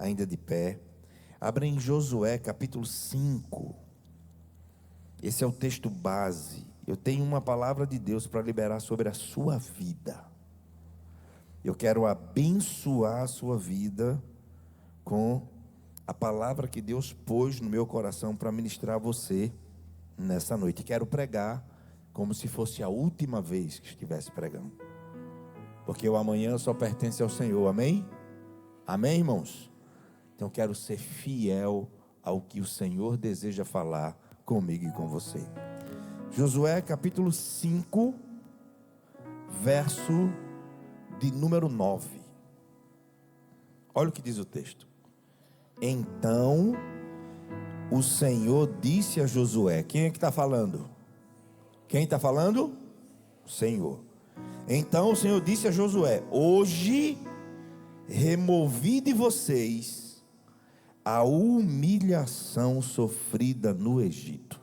ainda de pé. Abra em Josué capítulo 5. Esse é o texto base. Eu tenho uma palavra de Deus para liberar sobre a sua vida. Eu quero abençoar a sua vida com a palavra que Deus pôs no meu coração para ministrar a você nessa noite. Quero pregar como se fosse a última vez que estivesse pregando, porque o amanhã só pertence ao Senhor. Amém? Amém, irmãos? Então quero ser fiel ao que o Senhor deseja falar comigo e com você. Josué capítulo 5, verso de número 9. Olha o que diz o texto. Então o Senhor disse a Josué. Quem é que está falando? Quem está falando? O Senhor. Então o Senhor disse a Josué: hoje removi de vocês a humilhação sofrida no Egito.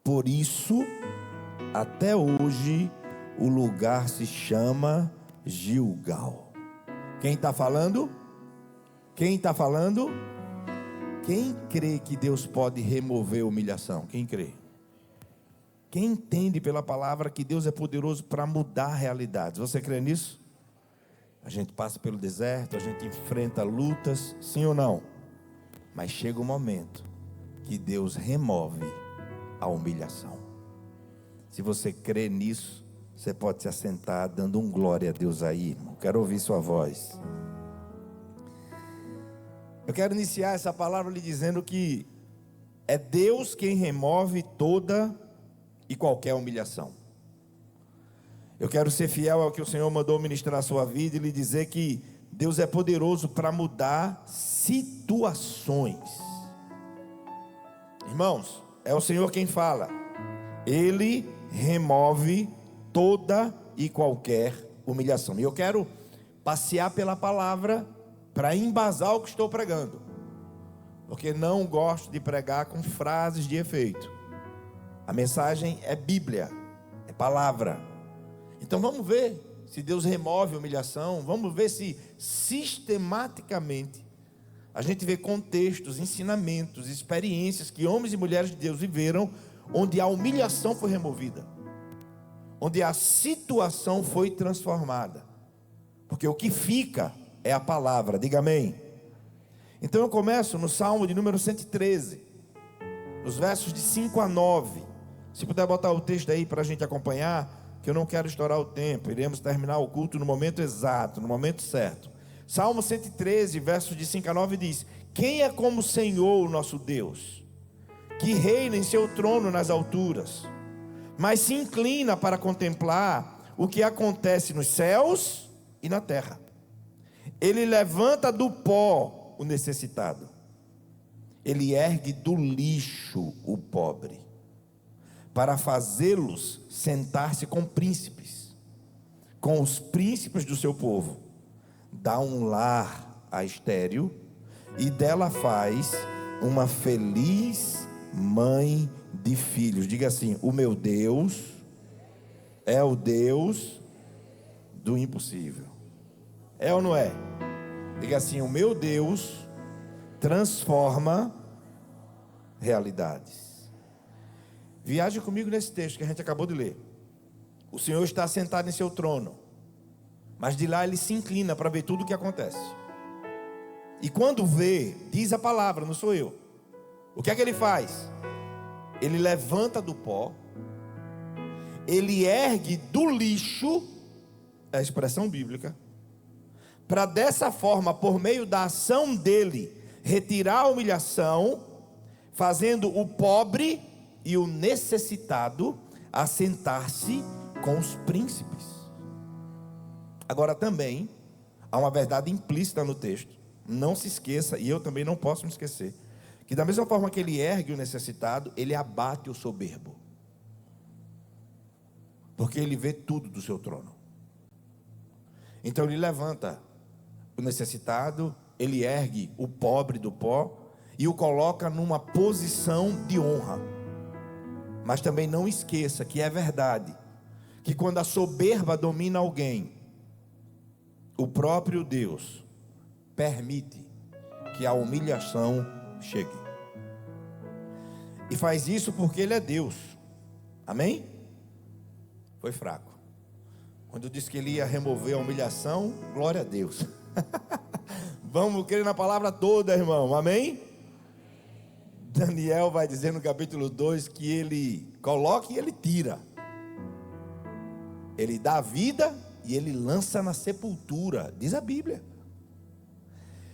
Por isso, até hoje, o lugar se chama Gilgal. Quem está falando? Quem está falando? Quem crê que Deus pode remover a humilhação? Quem crê? Quem entende pela palavra que Deus é poderoso para mudar realidades? Você crê nisso? A gente passa pelo deserto, a gente enfrenta lutas, sim ou não? Mas chega um momento que Deus remove a humilhação. Se você crê nisso, você pode se assentar dando um glória a Deus aí, irmão. Quero ouvir sua voz. Eu quero iniciar essa palavra lhe dizendo que é Deus quem remove toda e qualquer humilhação. Eu quero ser fiel ao que o Senhor mandou ministrar a sua vida e lhe dizer que Deus é poderoso para mudar situações. Irmãos, é o Senhor quem fala. Ele remove toda e qualquer humilhação. E eu quero passear pela palavra para embasar o que estou pregando, porque não gosto de pregar com frases de efeito. A mensagem é Bíblia, é palavra. Então vamos ver se Deus remove a humilhação. Vamos ver se sistematicamente a gente vê contextos, ensinamentos, experiências que homens e mulheres de Deus viveram, onde a humilhação foi removida, onde a situação foi transformada, porque o que fica é a palavra. Diga amém. Então eu começo no Salmo de número 113, os versos de 5 a 9. Se puder botar o texto aí para a gente acompanhar, que eu não quero estourar o tempo. Iremos terminar o culto no momento exato, no momento certo. Salmo 113, versos de 5 a 9 diz: quem é como o Senhor, o nosso Deus, que reina em seu trono nas alturas, mas se inclina para contemplar o que acontece nos céus e na terra. Ele levanta do pó o necessitado, ele ergue do lixo o pobre, para fazê-los sentar-se com príncipes, com os príncipes do seu povo. Dá um lar à estéril e dela faz uma feliz mãe de filhos. Diga assim: o meu Deus é o Deus do impossível. É ou não é? Diga assim: o meu Deus transforma realidades. Viaje comigo nesse texto que a gente acabou de ler. O Senhor está sentado em seu trono, mas de lá ele se inclina para ver tudo o que acontece. E quando vê, diz a palavra, não sou eu. O que é que ele faz? Ele levanta do pó, ele ergue do lixo, é a expressão bíblica, para dessa forma, por meio da ação dele, retirar a humilhação, fazendo o pobre e o necessitado assentar-se com os príncipes. Agora também há uma verdade implícita no texto. Não se esqueça, e eu também não posso me esquecer, que da mesma forma que ele ergue o necessitado, ele abate o soberbo, porque ele vê tudo do seu trono. Então ele levanta o necessitado, ele ergue o pobre do pó e o coloca numa posição de honra. Mas também não esqueça que é verdade que quando a soberba domina alguém, o próprio Deus permite que a humilhação chegue. E faz isso porque Ele é Deus. Amém? Foi fraco. Quando disse que Ele ia remover a humilhação, glória a Deus. Vamos crer na palavra toda, irmão. Amém? Daniel vai dizer no capítulo 2 que Ele coloca e Ele tira. Ele dá vida e Ele lança na sepultura, diz a Bíblia.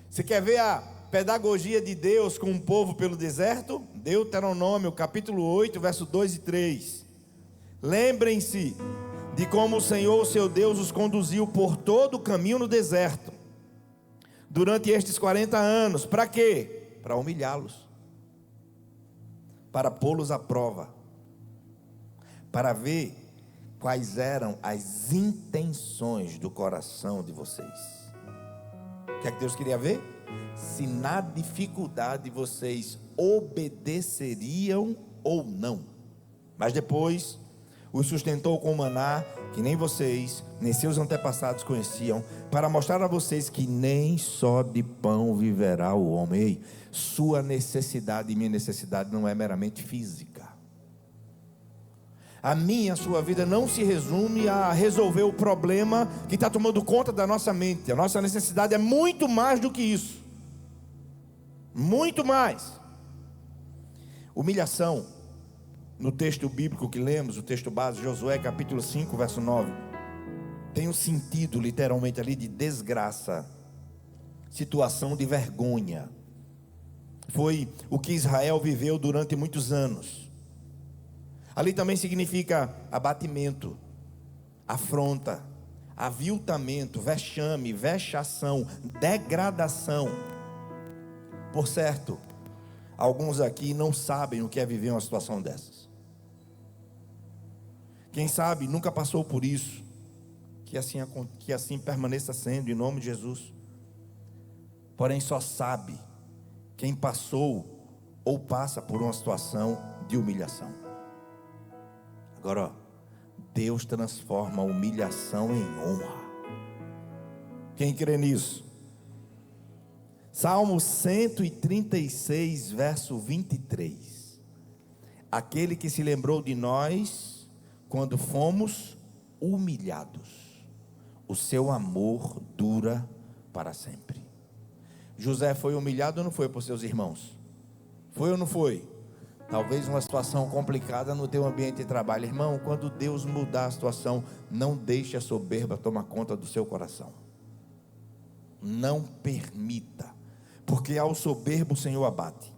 Você quer ver a pedagogia de Deus com o povo pelo deserto? Deuteronômio, capítulo 8, verso 2 e 3. Lembrem-se de como o Senhor, seu Deus, os conduziu por todo o caminho no deserto, durante estes 40 anos. Para quê? Para humilhá-los, para pô-los à prova, para ver quais eram as intenções do coração de vocês. O que é que Deus queria ver? Se na dificuldade vocês obedeceriam ou não. Mas depois os sustentou com maná que nem vocês, nem seus antepassados conheciam, para mostrar a vocês que nem só de pão viverá o homem. Ei, sua necessidade e minha necessidade não é meramente física. A minha, a sua vida não se resume a resolver o problema que está tomando conta da nossa mente. A nossa necessidade é muito mais do que isso. Muito mais. Humilhação, no texto bíblico que lemos, o texto base, Josué capítulo 5, verso 9, tem um sentido literalmente ali de desgraça, situação de vergonha. Foi o que Israel viveu durante muitos anos. Ali também significa abatimento, afronta, aviltamento, vexame, vexação, degradação. Por certo, alguns aqui não sabem o que é viver uma situação dessas. Quem sabe nunca passou por isso, que assim permaneça sendo, em nome de Jesus. Porém só sabe quem passou ou passa por uma situação de humilhação. Agora, ó, Deus transforma a humilhação em honra. Quem crê nisso? Salmo 136, verso 23. Aquele que se lembrou de nós quando fomos humilhados. O seu amor dura para sempre. José foi humilhado ou não foi por seus irmãos? Foi ou não foi? Talvez uma situação complicada no teu ambiente de trabalho. Irmão, quando Deus mudar a situação, não deixe a soberba tomar conta do seu coração. Não permita, porque ao soberbo o Senhor abate.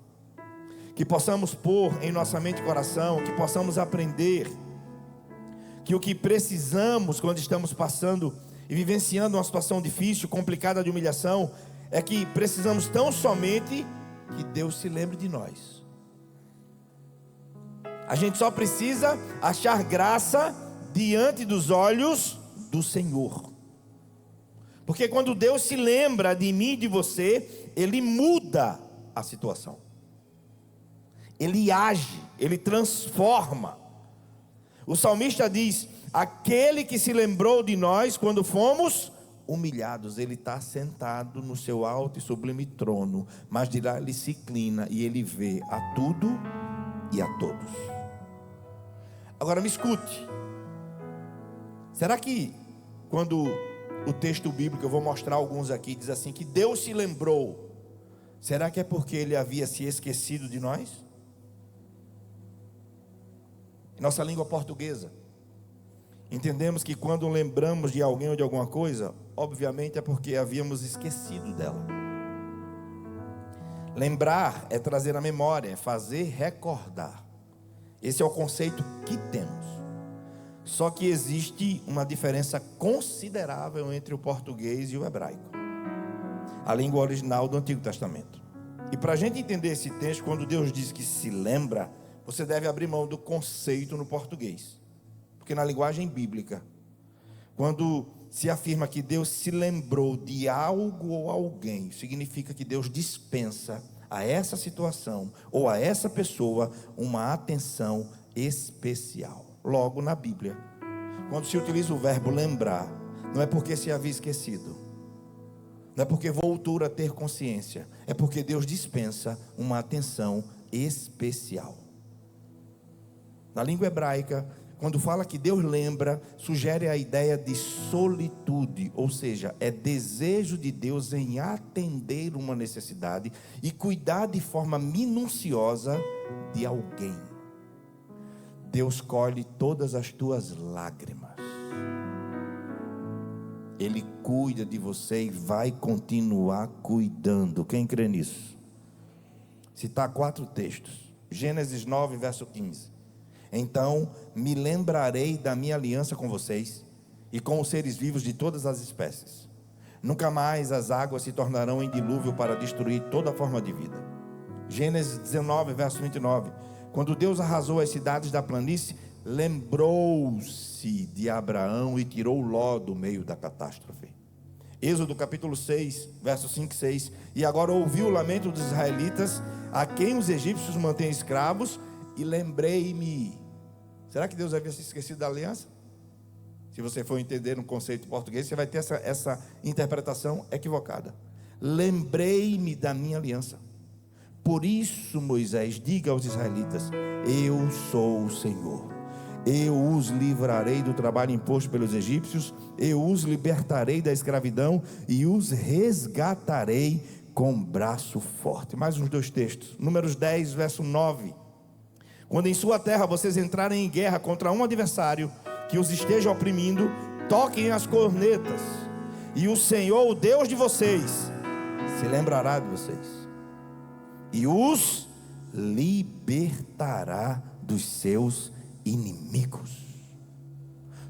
Que possamos pôr em nossa mente e coração, que possamos aprender que o que precisamos quando estamos passando e vivenciando uma situação difícil, complicada de humilhação, é que precisamos tão somente que Deus se lembre de nós. A gente só precisa achar graça diante dos olhos do Senhor. Porque quando Deus se lembra de mim e de você, Ele muda a situação. Ele age, Ele transforma. O salmista diz: aquele que se lembrou de nós quando fomos humilhados. Ele está sentado no seu alto e sublime trono, mas de lá Ele se inclina e Ele vê a tudo e a todos. Agora me escute. Será que quando o texto bíblico, eu vou mostrar alguns aqui, diz assim, que Deus se lembrou, será que é porque Ele havia se esquecido de nós? Em nossa língua portuguesa, entendemos que quando lembramos de alguém ou de alguma coisa, obviamente é porque havíamos esquecido dela. Lembrar é trazer à memória, é fazer recordar. Esse é o conceito que temos. Só que existe uma diferença considerável entre o português e o hebraico, a língua original do Antigo Testamento. E para a gente entender esse texto, quando Deus diz que se lembra, você deve abrir mão do conceito no português. Porque na linguagem bíblica, quando se afirma que Deus se lembrou de algo ou alguém, significa que Deus dispensa a essa situação ou a essa pessoa uma atenção especial. Logo na Bíblia, quando se utiliza o verbo lembrar, não é porque se havia esquecido, Não é porque voltou a ter consciência, é porque Deus dispensa uma atenção especial. Na língua hebraica, quando fala que Deus lembra, sugere a ideia de solitude, ou seja, é desejo de Deus em atender uma necessidade e cuidar de forma minuciosa de alguém. Deus colhe todas as tuas lágrimas. Ele cuida de você e vai continuar cuidando. Quem crê nisso? Citar 4 textos. Gênesis 9, verso 15. Então me lembrarei da minha aliança com vocês e com os seres vivos de todas as espécies. Nunca mais as águas se tornarão em dilúvio para destruir toda forma de vida. Gênesis 19, verso 29. Quando Deus arrasou as cidades da planície, lembrou-se de Abraão e tirou Ló do meio da catástrofe. Êxodo capítulo 6, versos 5 e 6. E agora ouvi o lamento dos israelitas, a quem os egípcios mantêm escravos, e lembrei-me. Será que Deus havia se esquecido da aliança? Se você for entender um conceito português, você vai ter essa interpretação equivocada. Lembrei-me da minha aliança. Por isso, Moisés, diga aos israelitas: eu sou o Senhor. Eu os livrarei do trabalho imposto pelos egípcios, eu os libertarei da escravidão e os resgatarei com braço forte. Mais uns 2 textos. Números 10, verso 9. Quando em sua terra vocês entrarem em guerra contra um adversário que os esteja oprimindo, toquem as cornetas, e o Senhor, o Deus de vocês, se lembrará de vocês e os libertará dos seus inimigos.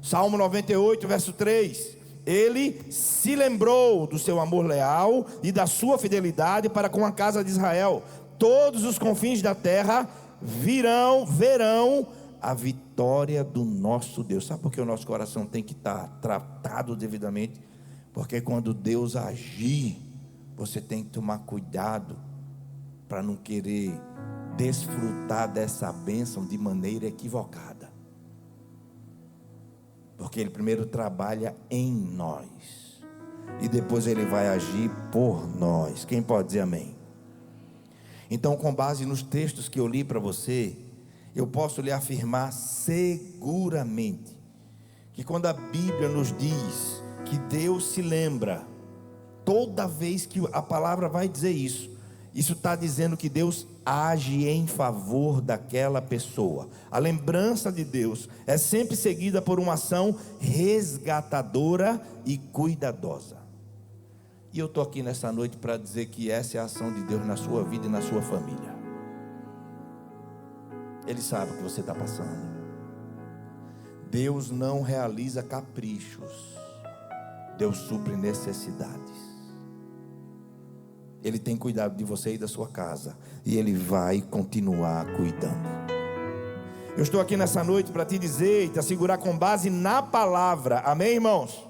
Salmo 98, verso 3. Ele se lembrou do seu amor leal e da sua fidelidade para com a casa de Israel. Todos os confins da terra verão a vitória do nosso Deus. Sabe por que o nosso coração tem que estar tratado devidamente? Porque quando Deus agir, você tem que tomar cuidado para não querer desfrutar dessa bênção de maneira equivocada. Porque Ele primeiro trabalha em nós e depois Ele vai agir por nós. Quem pode dizer amém? Então, com base nos textos que eu li para você, eu posso lhe afirmar seguramente que quando a Bíblia nos diz que Deus se lembra, toda vez que a palavra vai dizer isso, isso está dizendo que Deus age em favor daquela pessoa. A lembrança de Deus é sempre seguida por uma ação resgatadora e cuidadosa. E eu estou aqui nessa noite para dizer que essa é a ação de Deus na sua vida e na sua família. Ele sabe o que você está passando. Deus não realiza caprichos. Deus supre necessidades. Ele tem cuidado de você e da sua casa, e Ele vai continuar cuidando. Eu estou aqui nessa noite para te dizer e te assegurar com base na palavra, amém, irmãos?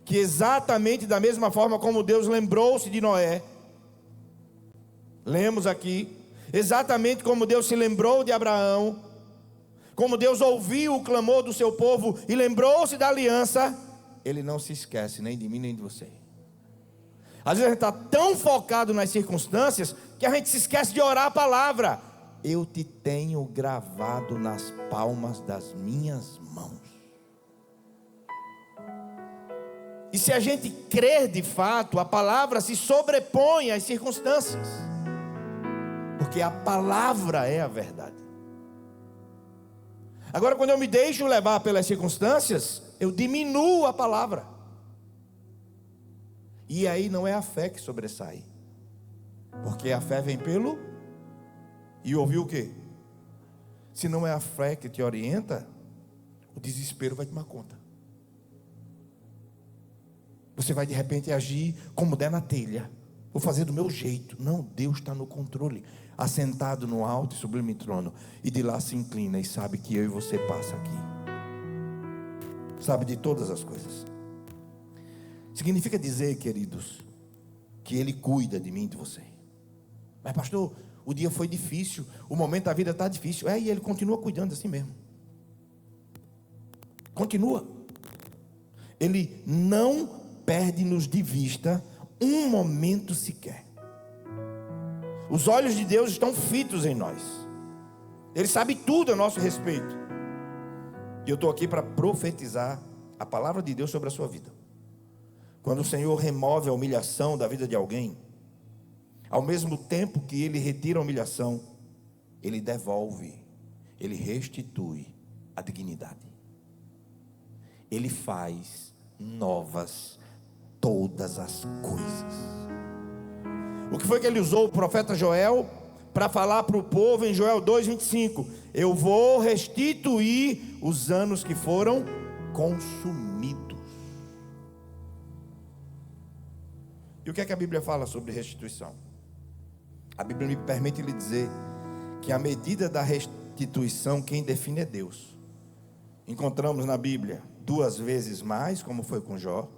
Que exatamente da mesma forma como Deus lembrou-se de Noé, lemos aqui, exatamente como Deus se lembrou de Abraão, como Deus ouviu o clamor do seu povo e lembrou-se da aliança, Ele não se esquece nem de mim nem de você. Às vezes a gente está tão focado nas circunstâncias que a gente se esquece de orar a palavra. Eu te tenho gravado nas palmas das minhas mãos. E se a gente crer de fato, a palavra se sobrepõe às circunstâncias, porque a palavra é a verdade. Agora, quando eu me deixo levar pelas circunstâncias, eu diminuo a palavra. E aí não é a fé que sobressai, porque a fé vem pelo e ouvir o quê? Se não é a fé que te orienta, o desespero vai tomar conta. Você vai de repente agir como der na telha. Vou fazer do meu jeito. Não, Deus está no controle, assentado no alto e sublime trono, e de lá se inclina e sabe que eu e você passa aqui, sabe de todas as coisas. Significa dizer, queridos, que Ele cuida de mim e de você. Mas pastor, o dia foi difícil, o momento da vida está difícil. E Ele continua cuidando assim mesmo. Continua. Ele não perde-nos de vista Um momento sequer. Os olhos de Deus estão fitos em nós. Ele sabe tudo a nosso respeito. E eu estou aqui para profetizar a palavra de Deus sobre a sua vida. Quando o Senhor remove a humilhação da vida de alguém, ao mesmo tempo que Ele retira a humilhação, Ele devolve, Ele restitui a dignidade. Ele faz novas todas as coisas. O que foi que Ele usou o profeta Joel para falar para o povo em Joel 2:25? Eu vou restituir os anos que foram consumidos. E o que é que a Bíblia fala sobre restituição? A Bíblia me permite lhe dizer que a medida da restituição, quem define é Deus. Encontramos na Bíblia 2 vezes mais, como foi com Jó.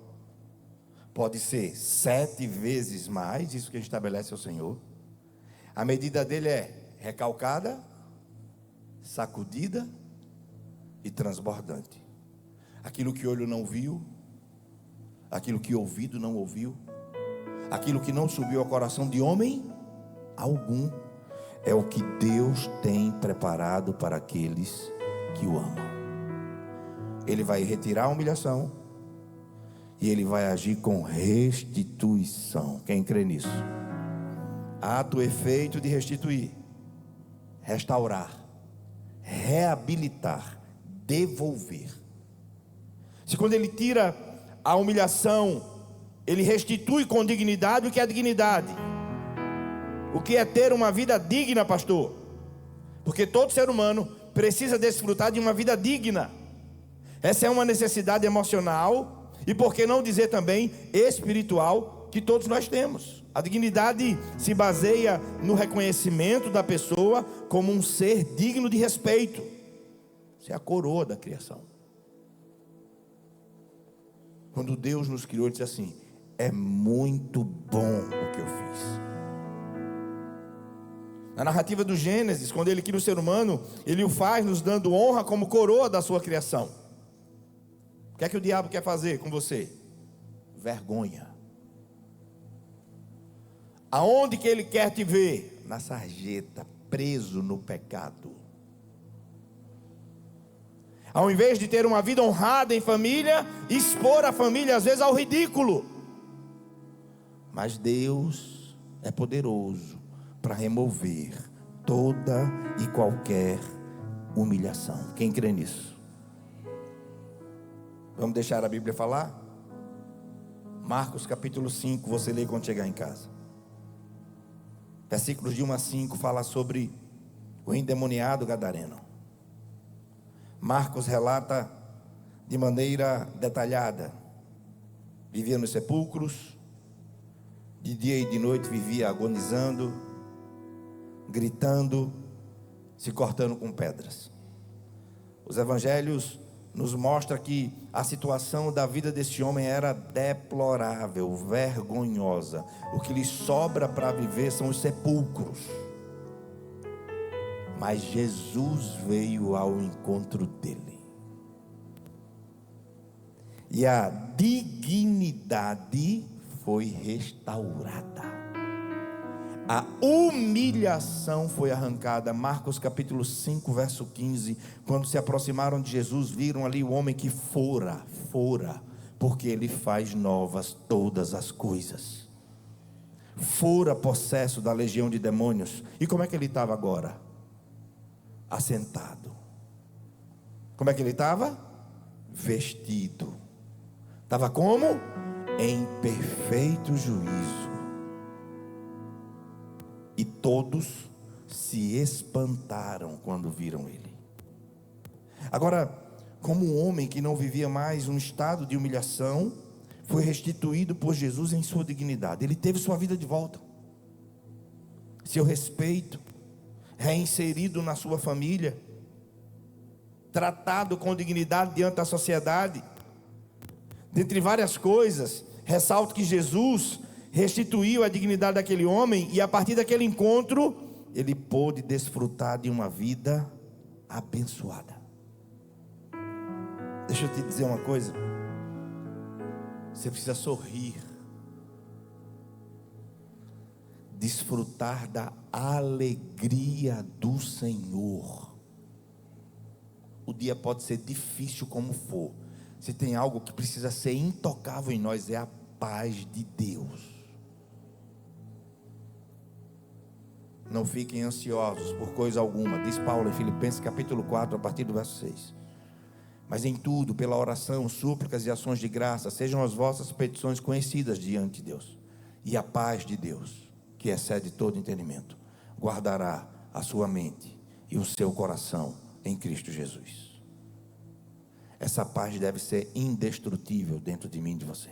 Pode ser 7 vezes mais, isso que estabelece o Senhor. A medida dele é recalcada, sacudida e transbordante. Aquilo que olho não viu, aquilo que ouvido não ouviu, aquilo que não subiu ao coração de homem algum, é o que Deus tem preparado para aqueles que o amam. Ele vai retirar a humilhação e Ele vai agir com restituição. Quem crê nisso? Ato, efeito de restituir, restaurar, reabilitar, devolver. Se quando Ele tira a humilhação, Ele restitui com dignidade, o que é dignidade? O que é ter uma vida digna, pastor? Porque todo ser humano precisa desfrutar de uma vida digna. Essa é uma necessidade emocional e, por que não dizer também, espiritual, que todos nós temos. A dignidade se baseia no reconhecimento da pessoa como um ser digno de respeito. Isso é a coroa da criação. Quando Deus nos criou, Ele disse assim: é muito bom o que eu fiz. Na narrativa do Gênesis, quando Ele cria o ser humano, Ele o faz nos dando honra como coroa da sua criação. O que é que o diabo quer fazer com você? Vergonha. Aonde que ele quer te ver? Na sarjeta, preso no pecado. Ao invés de ter uma vida honrada em família, expor a família às vezes ao ridículo. Mas Deus é poderoso para remover toda e qualquer humilhação. Quem crê nisso? Vamos deixar a Bíblia falar? Marcos capítulo 5, você lê quando chegar em casa. Versículos de 1 a 5 fala sobre o endemoniado gadareno. Marcos relata de maneira detalhada. Vivia nos sepulcros, de dia e de noite vivia agonizando, gritando, se cortando com pedras. Os evangelhos nos mostra que a situação da vida desse homem era deplorável, vergonhosa. O que lhe sobra para viver são os sepulcros. Mas Jesus veio ao encontro dele. E a dignidade foi restaurada. A humilhação foi arrancada. Marcos capítulo 5, verso 15. Quando se aproximaram de Jesus, viram ali o homem que fora, porque ele faz novas todas as coisas. Fora possesso da legião de demônios. E como é que ele estava agora? Assentado. Como é que ele estava? Vestido. Estava como? Em perfeito juízo. E todos se espantaram quando viram ele. Agora, como um homem que não vivia mais um estado de humilhação, foi restituído por Jesus em sua dignidade. Ele teve sua vida de volta, seu respeito, reinserido na sua família, tratado com dignidade diante da sociedade. Dentre várias coisas, ressalto que Jesus restituiu a dignidade daquele homem, e a partir daquele encontro, ele pôde desfrutar de uma vida abençoada. Deixa eu te dizer uma coisa. Você precisa sorrir desfrutar da alegria do Senhor. O dia pode ser difícil como for, se tem algo que precisa ser intocável em nós, é a paz de Deus. Não fiquem ansiosos por coisa alguma, diz Paulo em Filipenses capítulo 4, a partir do verso 6. Mas em tudo, pela oração, súplicas e ações de graça, sejam as vossas petições conhecidas diante de Deus. E a paz de Deus, que excede todo entendimento, guardará a sua mente e o seu coração em Cristo Jesus. Essa paz deve ser indestrutível dentro de mim e de você.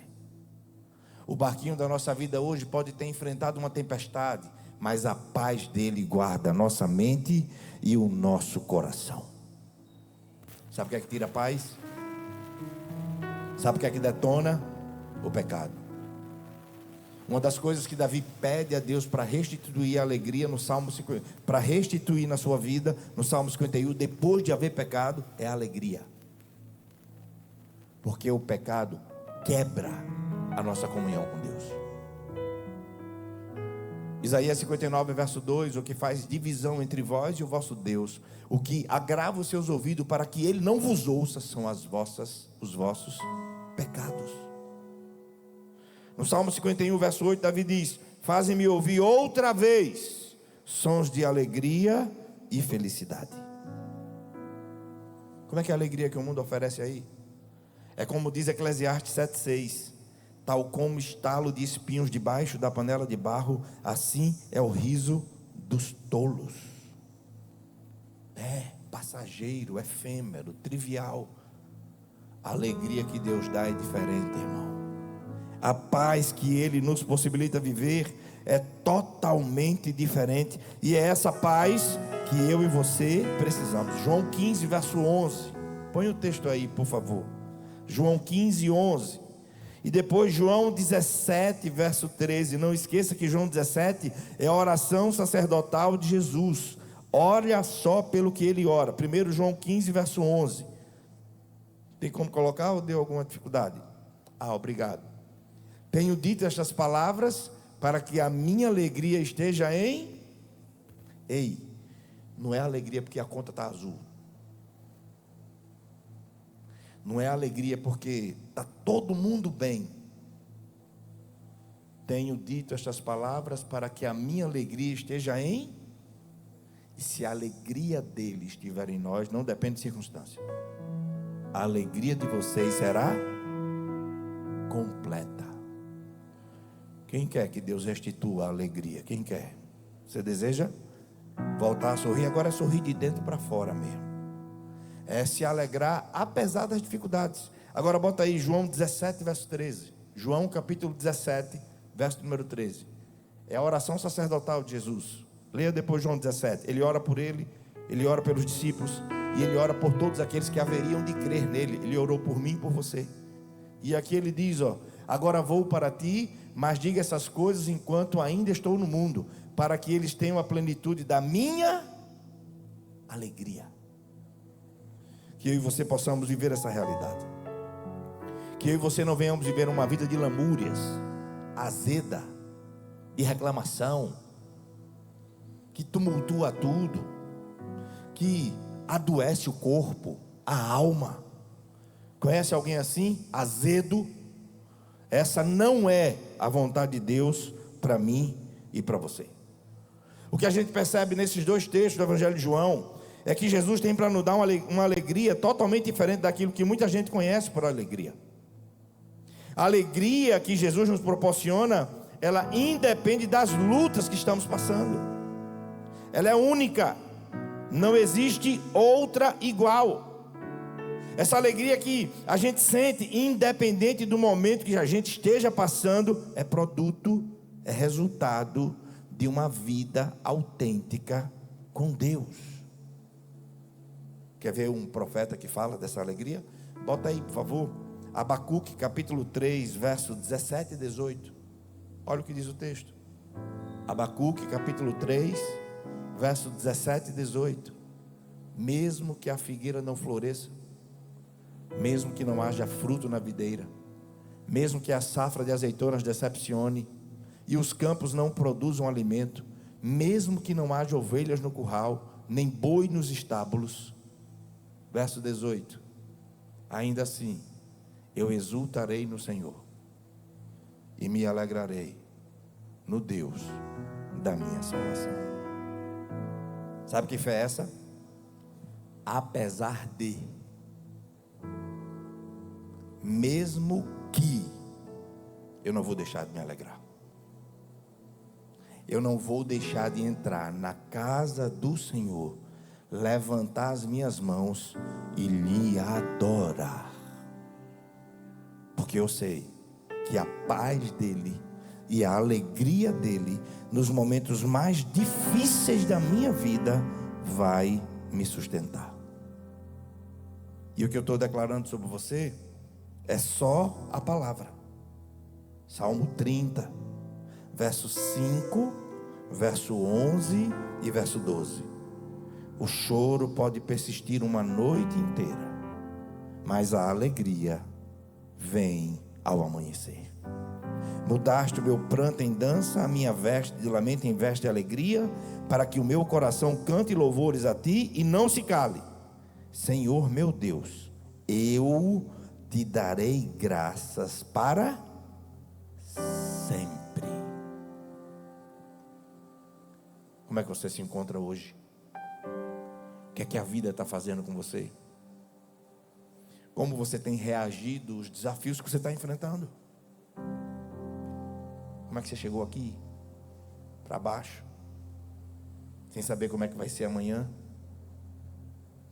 O barquinho da nossa vida hoje pode ter enfrentado uma tempestade, mas a paz dele guarda a nossa mente e o nosso coração. Sabe o que é que tira a paz? Sabe o que é que detona? O pecado. Uma das coisas que Davi pede a Deus para restituir a alegria no Salmo 50, para restituir na sua vida, no Salmo 51, depois de haver pecado, é a alegria. Porque o pecado quebra a nossa comunhão com Deus. Isaías 59, verso 2: o que faz divisão entre vós e o vosso Deus, o que agrava os seus ouvidos para que ele não vos ouça, são os vossos pecados. No Salmo 51, verso 8, Davi diz: fazem-me ouvir outra vez sons de alegria e felicidade. Como é que é a alegria que o mundo oferece aí? É como diz Eclesiastes 7,6: tal como estalo de espinhos debaixo da panela de barro, assim é o riso dos tolos. É passageiro, efêmero, trivial. A alegria que Deus dá é diferente, irmão. A paz que Ele nos possibilita viver é totalmente diferente. E é essa paz que eu e você precisamos. João 15, verso 11. Põe o texto aí, por favor. João 15, 11. E depois João 17, verso 13. Não esqueça que João 17 é a oração sacerdotal de Jesus. Olha só pelo que ele ora. Primeiro João 15, verso 11. Tem como colocar ou deu alguma dificuldade? Obrigado. Tenho dito estas palavras para que a minha alegria esteja em... Ei, não é alegria porque a conta está azul. Não é alegria porque está todo mundo bem. Tenho dito estas palavras para que a minha alegria esteja em... E se a alegria dele estiver em nós, não depende de circunstância. A alegria de vocês será completa. Quem quer que Deus restitua a alegria? Quem quer? Você deseja voltar a sorrir? Agora é sorrir de dentro para fora mesmo. É se alegrar apesar das dificuldades. Agora bota aí João 17, verso 13. João capítulo 17, verso número 13. É a oração sacerdotal de Jesus. Leia depois João 17. Ele ora por ele ora pelos discípulos, e ele ora por todos aqueles que haveriam de crer nele. Ele orou por mim e por você. E aqui ele diz, agora vou para ti, mas diga essas coisas enquanto ainda estou no mundo, para que eles tenham a plenitude da minha alegria. Que eu e você possamos viver essa realidade. Que eu e você não venhamos viver uma vida de lamúrias, azeda, de reclamação, que tumultua tudo, que adoece o corpo, a alma. Conhece alguém assim? Azedo. Essa não é a vontade de Deus para mim e para você. O que a gente percebe nesses dois textos do Evangelho de João é que Jesus tem para nos dar uma alegria totalmente diferente daquilo que muita gente conhece por alegria. A alegria que Jesus nos proporciona, ela independe das lutas que estamos passando. Ela é única. Não existe outra igual. Essa alegria que a gente sente, independente do momento que a gente esteja passando, é produto, é resultado de uma vida autêntica com Deus. Quer ver um profeta que fala dessa alegria? Bota aí, por favor, Abacuque capítulo 3, verso 17 e 18. Olha o que diz o texto. Abacuque capítulo 3, verso 17 e 18. Mesmo que a figueira não floresça, mesmo que não haja fruto na videira, mesmo que a safra de azeitonas decepcione, e os campos não produzam alimento, mesmo que não haja ovelhas no curral, nem boi nos estábulos. Verso 18: ainda assim, eu exultarei no Senhor, e me alegrarei no Deus da minha salvação. Sabe que fé é essa? Apesar de, mesmo que, eu não vou deixar de me alegrar. Eu não vou deixar de entrar na casa do Senhor, levantar as minhas mãos e lhe adorar. Porque eu sei que a paz dele e a alegria dele, nos momentos mais difíceis da minha vida, vai me sustentar. E o que eu estou declarando sobre você é só a palavra. Salmo 30, verso 5, verso 11 e verso 12. O choro pode persistir uma noite inteira, mas a alegria vem ao amanhecer. Mudaste o meu pranto em dança, a minha veste de lamento em veste de alegria, para que o meu coração cante louvores a ti e não se cale. Senhor meu Deus, eu te darei graças para sempre. Como é que você se encontra hoje? O que é que a vida está fazendo com você? Como você tem reagido aos desafios que você está enfrentando? Como é que você chegou aqui? Para baixo? Sem saber como é que vai ser amanhã?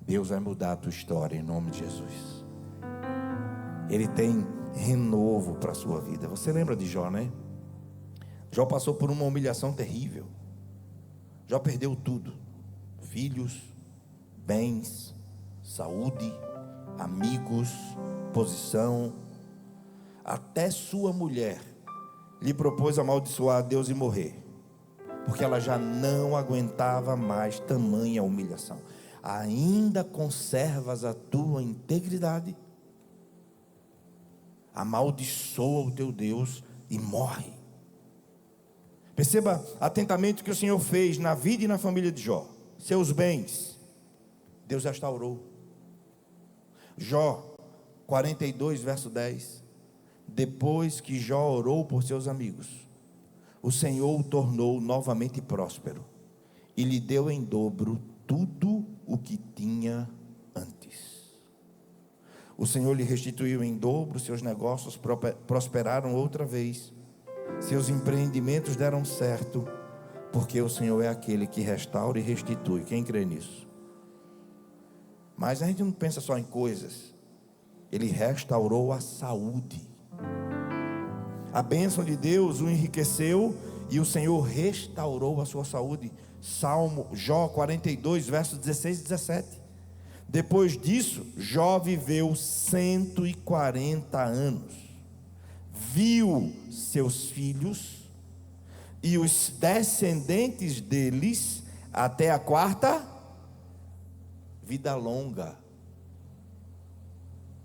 Deus vai mudar a tua história em nome de Jesus. Ele tem renovo para a sua vida. Você lembra de Jó, né? Jó passou por uma humilhação terrível. Jó perdeu tudo: filhos, bens, saúde, amigos, posição. Até sua mulher lhe propôs amaldiçoar a Deus e morrer, porque ela já não aguentava mais tamanha humilhação. Ainda conservas a tua integridade? Amaldiçoa o teu Deus e morre. Perceba atentamente o que o Senhor fez na vida e na família de Jó. Seus bens, Deus restaurou. Jó 42, verso 10. Depois que Jó orou por seus amigos, o Senhor o tornou novamente próspero e lhe deu em dobro tudo o que tinha antes. O Senhor lhe restituiu em dobro, seus negócios prosperaram outra vez, seus empreendimentos deram certo, porque o Senhor é aquele que restaura e restitui. Quem crê nisso? Mas a gente não pensa só em coisas. Ele restaurou a saúde. A bênção de Deus o enriqueceu e o Senhor restaurou a sua saúde. Jó 42, versos 16 e 17. Depois disso, Jó viveu 140 anos. Viu seus filhos e os descendentes deles até a quarta vida longa.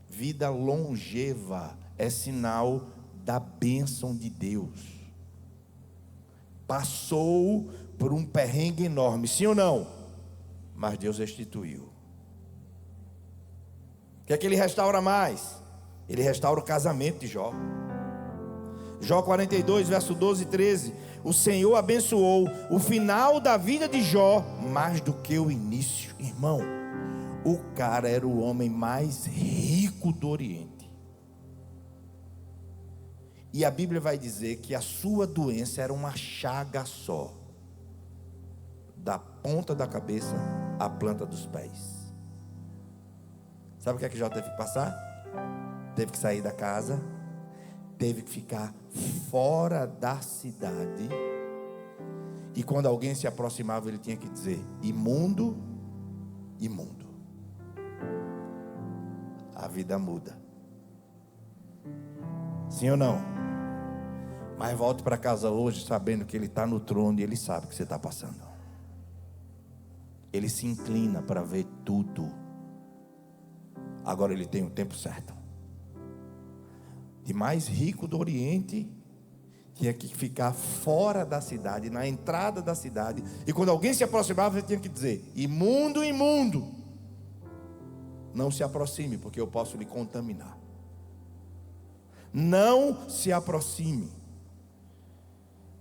Vida longeva é sinal da bênção de Deus. Passou por um perrengue enorme, sim ou não? Mas Deus restituiu. O que é que ele restaura mais? Ele restaura o casamento de Jó. Jó 42, verso 12 e 13. O Senhor abençoou o final da vida de Jó mais do que o início. Irmão, o cara era o homem mais rico do Oriente. E a Bíblia vai dizer que a sua doença era uma chaga só, da ponta da cabeça à planta dos pés. Sabe o que é que Jó teve que passar? Teve que sair da casa, teve que ficar fora da cidade. E quando alguém se aproximava, ele tinha que dizer: imundo, imundo. A vida muda. Sim ou não? Mas volte para casa hoje sabendo que Ele está no trono e Ele sabe o que você está passando. Ele se inclina para ver tudo. Agora Ele tem o tempo certo. De mais rico do Oriente, tinha que ficar fora da cidade, na entrada da cidade. E quando alguém se aproximava, ele tinha que dizer: imundo, imundo, não se aproxime, porque eu posso lhe contaminar. Não se aproxime.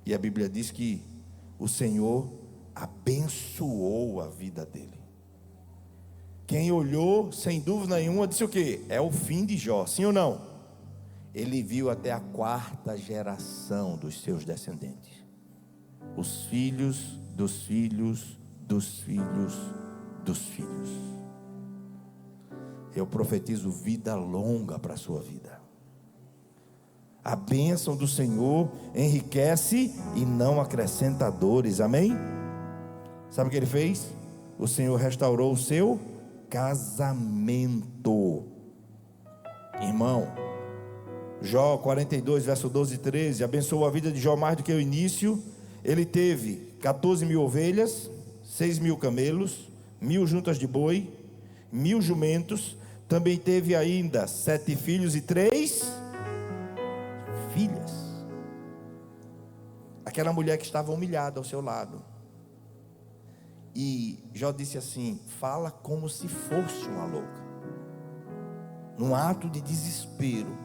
E a Bíblia diz que o Senhor abençoou a vida dele. Quem olhou, sem dúvida nenhuma, disse o quê? É o fim de Jó, sim ou não? Ele viu até a 4ª geração dos seus descendentes. Os filhos dos filhos dos filhos dos filhos. Eu profetizo vida longa para a sua vida. A bênção do Senhor enriquece e não acrescenta dores, amém? Sabe o que ele fez? O Senhor restaurou o seu casamento. Irmão, Jó 42, verso 12 e 13, abençoou a vida de Jó mais do que o início. Ele teve 14.000 ovelhas, 6.000 camelos, 1.000 juntas de boi, 1.000 jumentos. Também teve ainda 7 filhos e 3 filhas. Aquela mulher que estava humilhada ao seu lado. E Jó disse assim: fala como se fosse uma louca. Num ato de desespero,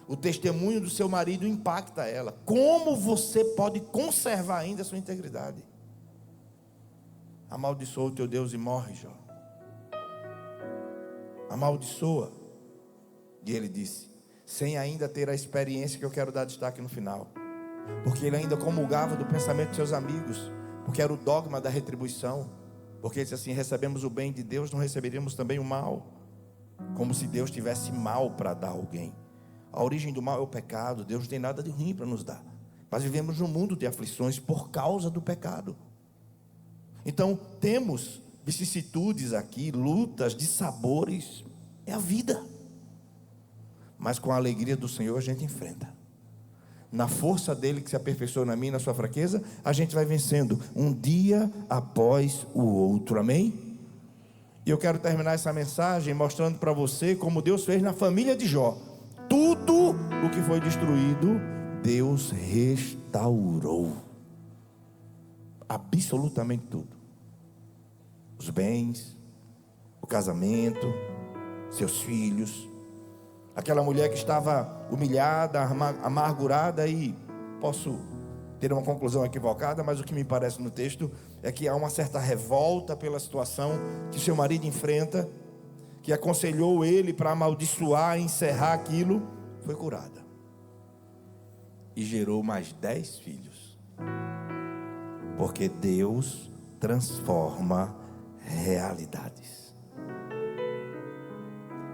o testemunho do seu marido impacta ela. Como você pode conservar ainda a sua integridade? Amaldiçoa o teu Deus e morre, Jó. Amaldiçoa. E ele disse, sem ainda ter a experiência que eu quero dar destaque no final, porque ele ainda comulgava do pensamento de seus amigos, porque era o dogma da retribuição, porque ele disse assim: recebemos o bem de Deus, não receberíamos também o mal? Como se Deus tivesse mal para dar a alguém. A origem do mal é o pecado. Deus não tem nada de ruim para nos dar, mas vivemos num mundo de aflições por causa do pecado. Então temos vicissitudes aqui, lutas de sabores, é a vida. Mas com a alegria do Senhor a gente enfrenta. Na força dele que se aperfeiçoa na minha e na sua fraqueza, a gente vai vencendo um dia após o outro, amém? E eu quero terminar essa mensagem mostrando para você como Deus fez na família de Jó. Tudo o que foi destruído, Deus restaurou. Absolutamente tudo. Os bens, o casamento, seus filhos. Aquela mulher que estava humilhada, amargurada, e posso ter uma conclusão equivocada, mas o que me parece no texto é que há uma certa revolta pela situação que seu marido enfrenta, que aconselhou ele para amaldiçoar, encerrar aquilo, foi curada. E gerou mais 10 filhos. Porque Deus transforma realidades.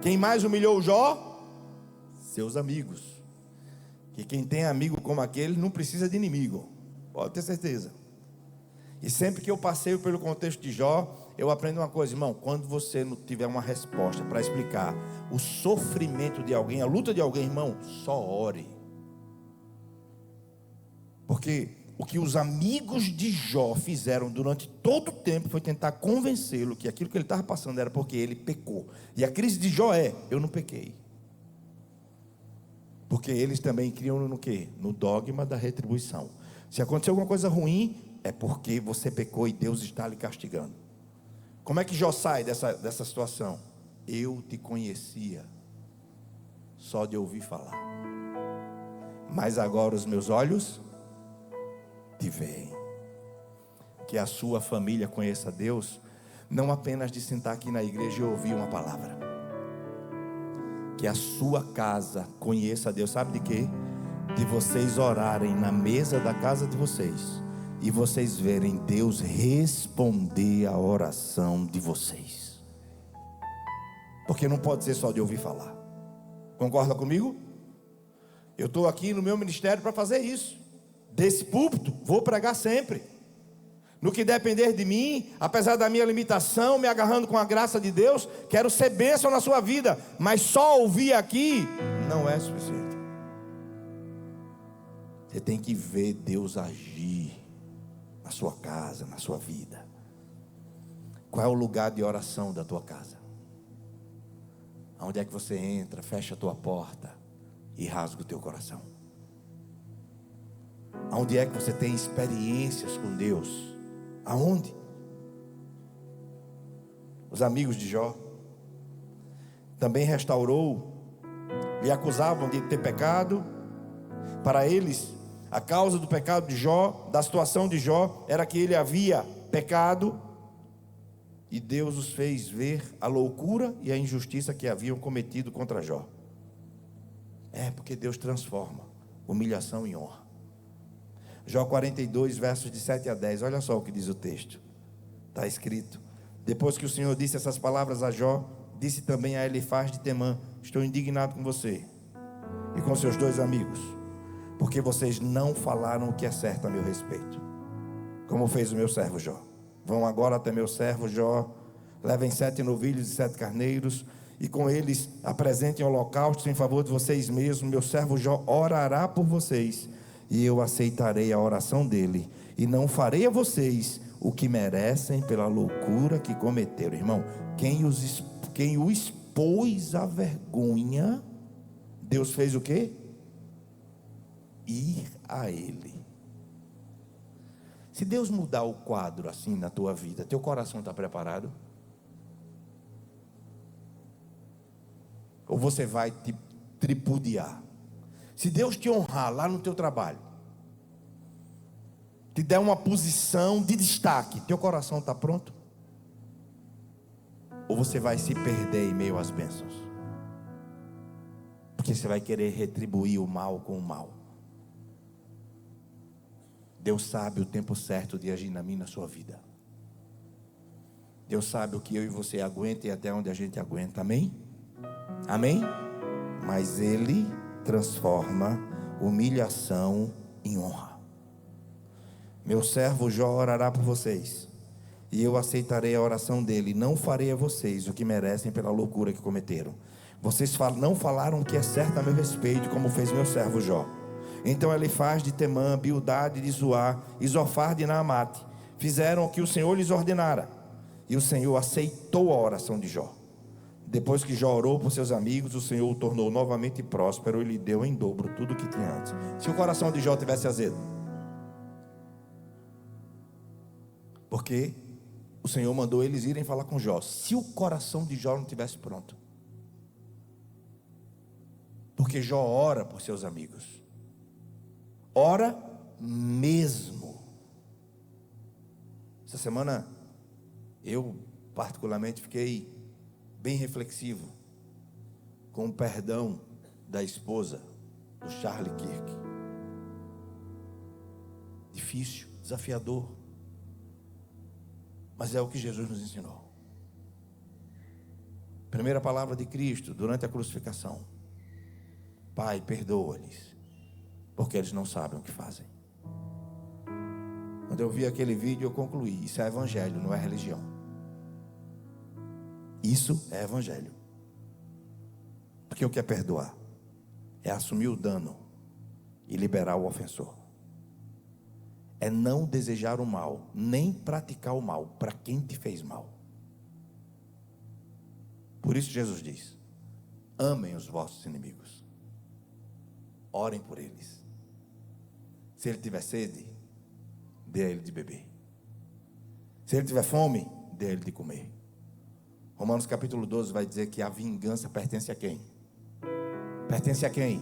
Quem mais humilhou Jó? Seus amigos. Que quem tem amigo como aquele não precisa de inimigo, pode ter certeza. E sempre que eu passeio pelo contexto de Jó, eu aprendo uma coisa, irmão: quando você não tiver uma resposta para explicar o sofrimento de alguém, a luta de alguém, irmão, só ore. Porque o que os amigos de Jó fizeram durante todo o tempo foi tentar convencê-lo que aquilo que ele estava passando era porque ele pecou. E a crise de Jó é: eu não pequei. Porque eles também criam no quê? No dogma da retribuição. Se acontecer alguma coisa ruim, é porque você pecou e Deus está lhe castigando. Como é que Jó sai dessa situação? Eu te conhecia só de ouvir falar, mas agora os meus olhos te veem. Que a sua família conheça Deus, não apenas de sentar aqui na igreja e ouvir uma palavra. Que a sua casa conheça Deus, sabe de quê? De vocês orarem na mesa da casa de vocês e vocês verem Deus responder a oração de vocês. Porque não pode ser só de ouvir falar. Concorda comigo? Eu estou aqui no meu ministério para fazer isso. Desse púlpito, vou pregar sempre. No que depender de mim, apesar da minha limitação, me agarrando com a graça de Deus, quero ser bênção na sua vida. Mas só ouvir aqui não é suficiente. Você tem que ver Deus agir na sua casa, na sua vida. Qual é o lugar de oração da tua casa? Onde é que você entra, fecha a tua porta e rasga o teu coração? Aonde é que você tem experiências com Deus? Aonde? Os amigos de Jó também restaurou, lhe acusavam de ter pecado. Para eles, a causa do pecado de Jó, da situação de Jó, era que ele havia pecado, e Deus os fez ver a loucura e a injustiça que haviam cometido contra Jó. Porque Deus transforma humilhação em honra. Jó 42, versos de 7 a 10, olha só o que diz o texto. Está escrito: depois que o Senhor disse essas palavras a Jó, disse também a Elifaz de Temã: estou indignado com você e com seus 2 amigos, porque vocês não falaram o que é certo a meu respeito, como fez o meu servo Jó. Vão agora até meu servo Jó, levem 7 novilhos e 7 carneiros, e com eles apresentem holocaustos em favor de vocês mesmos. Meu servo Jó orará por vocês, e eu aceitarei a oração dele, e não farei a vocês o que merecem pela loucura que cometeram. Irmão, quem o expôs à vergonha, Deus fez o quê? Ir a ele. Se Deus mudar o quadro assim na tua vida, teu coração está preparado? Ou você vai te tripudiar? Se Deus te honrar lá no teu trabalho, te der uma posição de destaque, teu coração está pronto? Ou você vai se perder em meio às bênçãos? Porque você vai querer retribuir o mal com o mal. Deus sabe o tempo certo de agir na minha e na sua vida. Deus sabe o que eu e você aguenta e até onde a gente aguenta, amém? Amém? Mas Ele transforma humilhação em honra. Meu servo Jó orará por vocês, e eu aceitarei a oração dele. Não farei a vocês o que merecem pela loucura que cometeram. Vocês não falaram o que é certo a meu respeito, como fez meu servo Jó. Então Elifaz de Temã, Bildade de Zoar e Zofar de Naamate fizeram o que o Senhor lhes ordenara, e o Senhor aceitou a oração de Jó. Depois que Jó orou por seus amigos, o Senhor o tornou novamente próspero e lhe deu em dobro tudo o que tinha antes. Se o coração de Jó tivesse azedo, porque o Senhor mandou eles irem falar com Jó. Se o coração de Jó não tivesse pronto, porque Jó ora por seus amigos, ora mesmo. Essa semana eu particularmente fiquei bem reflexivo com o perdão da esposa do Charlie Kirk. Difícil, desafiador, mas é o que Jesus nos ensinou. Primeira palavra de Cristo durante a crucificação: Pai, perdoa-lhes, porque eles não sabem o que fazem. Quando eu vi aquele vídeo, eu concluí: isso é evangelho, não é religião. Isso é evangelho. Porque o que é perdoar? É assumir o dano e liberar o ofensor. É não desejar o mal, nem praticar o mal para quem te fez mal. Por isso Jesus diz: amem os vossos inimigos, orem por eles. Se ele tiver sede, dê a ele de beber. Se ele tiver fome, dê a ele de comer. Romanos capítulo 12 vai dizer que a vingança pertence a quem? Pertence a quem?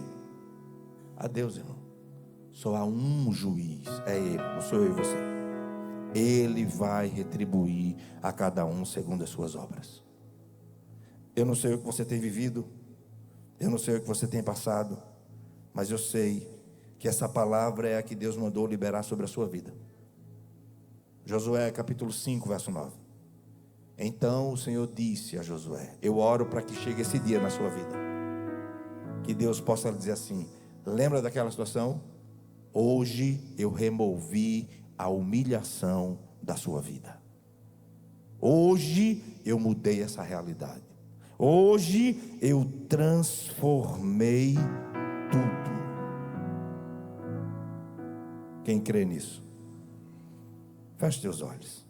A Deus, irmão. Só há um juiz, é Ele, não sou eu e você. Ele vai retribuir a cada um segundo as suas obras. Eu não sei o que você tem vivido, eu não sei o que você tem passado, mas eu sei que essa palavra é a que Deus mandou liberar sobre a sua vida. Josué capítulo 5, verso 9. Então o Senhor disse a Josué: eu oro para que chegue esse dia na sua vida, que Deus possa dizer assim: lembra daquela situação? Hoje eu removi a humilhação da sua vida. Hoje eu mudei essa realidade. Hoje eu transformei tudo. Quem crê nisso? Feche teus olhos.